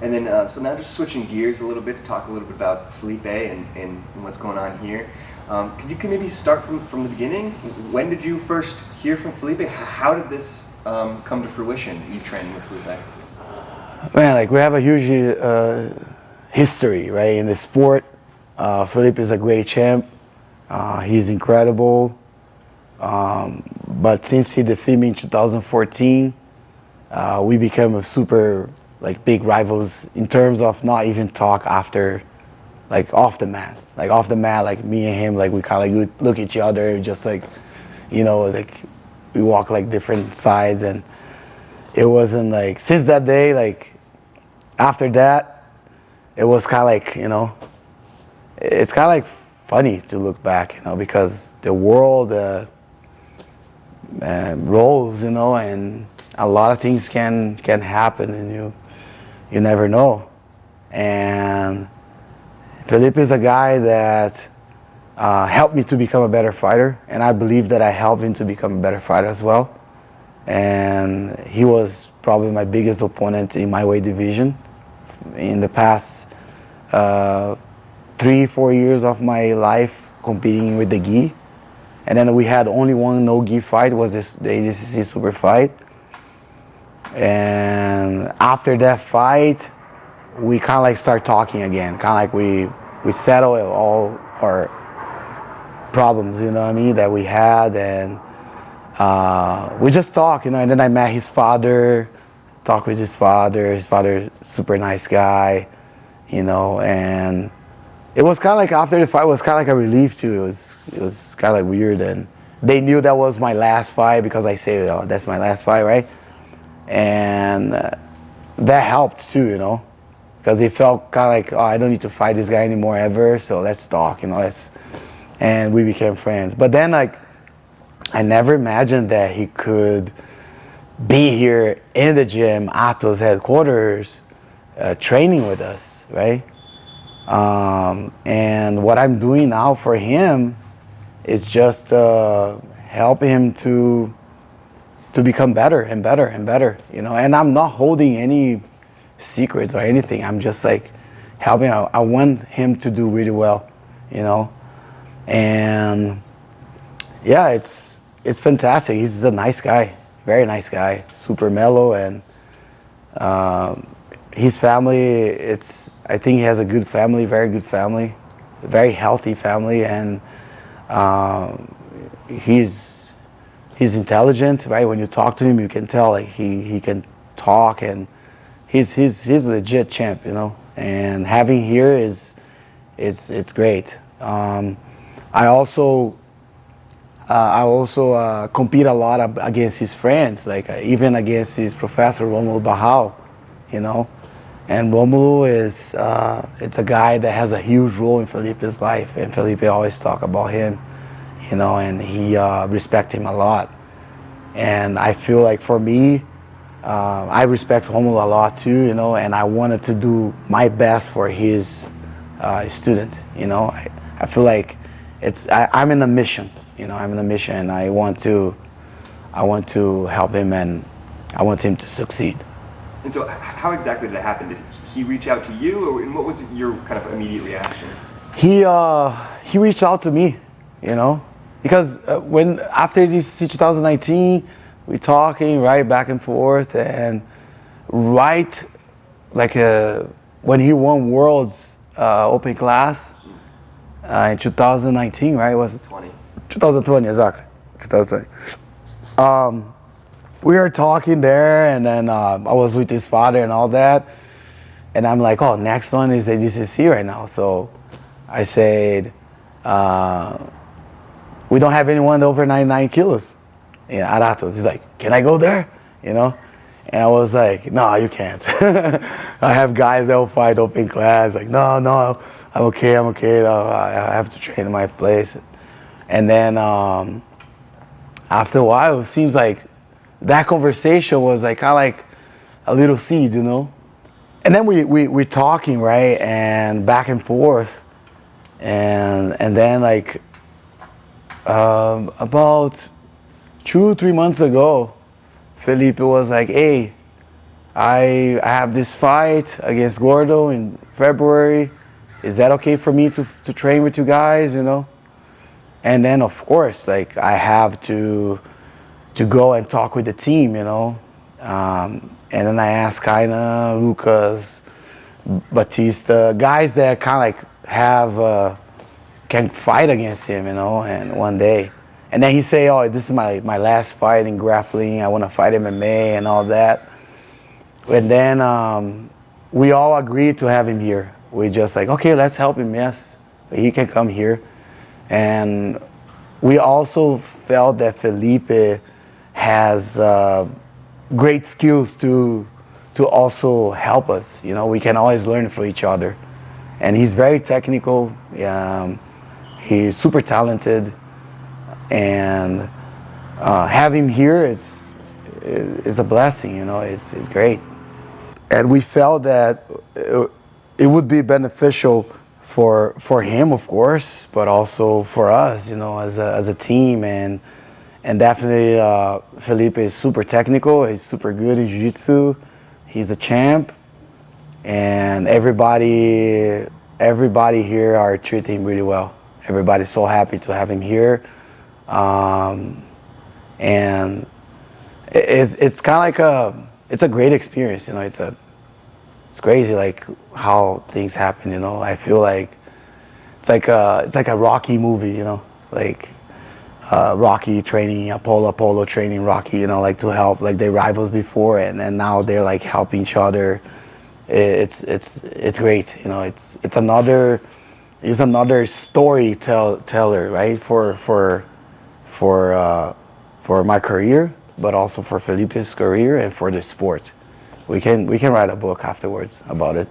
And then, so now just switching gears a little bit to talk a little bit about Felipe and what's going on here. Could maybe start from the beginning? When did you first hear from Felipe? How did this come to fruition, you training with Felipe? Man, like we have a huge history, right, in the sport. Felipe is a great champ. He's incredible. But since he defeated me in 2014, we became a super big rivals in terms of not even talk after, off the mat. Off the mat, me and him, we kind of look at each other, just we walk different sides, and it wasn't since that day, after that, it was kind of it's kind of funny to look back, because the world rolls, and a lot of things can happen, and you never know. And Felipe is a guy that helped me to become a better fighter, and I believe that I helped him to become a better fighter as well. And he was probably my biggest opponent in my weight division in the past 3-4 years of my life competing with the gi. And then we had only one no gi fight, was the ADCC Super fight. And after that fight, we kind of start talking again. Kind of we settle all our problems, you know what I mean, that we had, and we just talk, and then I met his father, talked with his father, super nice guy, and it was kind of after the fight, it was kind of a relief too. It was kind of weird, and they knew that was my last fight because I say, oh, that's my last fight, right? And that helped too, because it felt kind of oh, I don't need to fight this guy anymore ever, so let's talk, and we became friends. But then I never imagined that he could be here in the gym, Atos headquarters, training with us, right? And what I'm doing now for him is just help him to become better and better and better, and I'm not holding any secrets or anything. I'm just helping. I want him to do really well, and yeah, it's fantastic. He's a nice guy, very nice guy, super mellow, and his family, I think he has a good family, very good family, very healthy family, and he's intelligent, right? When you talk to him, you can tell he can talk, and he's a legit champ, and having here it's great. I also compete a lot against his friends, even against his professor Romulo Barral, and Romulo is it's a guy that has a huge role in Felipe's life, and Felipe always talk about him, and he respect him a lot. And I feel for me, I respect Romulo a lot too, and I wanted to do my best for his student, I feel I'm in a mission, I'm in a mission, and I want to help him, and I want him to succeed. And so how exactly did it happen? Did he reach out to you, and what was your kind of immediate reaction? He reached out to me, because when after this 2019, we talking right back and forth, and right when he won Worlds Open Class in 2019, right? Was it 2020, exactly. 2020. We were talking there, and then I was with his father and all that, and I'm like, oh, next one is ADCC right now. So I said, we don't have anyone over 99 kilos at Atos. He's like, can I go there? And I was like, no, you can't. I have guys that will fight open class. No, I'm okay. I have to train in my place. And then after a while, it seems like that conversation was kind of a little seed, And then we talking, right, and back and forth, and then about 2-3 months ago, Felipe was like, hey, I have this fight against Gordo in February. Is that okay for me to train with you guys, you know? And then of course, like I have to go and talk with the team, you know. And then I ask Kaina, Lucas, Batista, guys that kind of like have can fight against him, you know. And one day, and then he say, "Oh, this is my last fight in grappling. I want to fight MMA and all that." And then we all agreed to have him here. We just like, okay, let's help him. Yes, he can come here. And we also felt that Felipe has great skills to also help us. You know, we can always learn from each other. And he's very technical. He's super talented, and have him here is a blessing. You know, it's great. And we felt that it would be beneficial for him, of course, but also for us, you know, as a team. And definitely Felipe is super technical. He's super good in jiu-jitsu. He's a champ, and everybody here are treating him really well. Everybody's so happy to have him here, and it's kind of like it's a great experience, you know. It's crazy, like how things happen, you know. I feel like it's like a Rocky movie, you know, like Rocky training Apollo training Rocky, you know, like to help, like they rivals before, and then now they're like helping each other. It's great, you know. It's another storyteller, right? For my career, but also for Felipe's career and for the sport. We can write a book afterwards about it.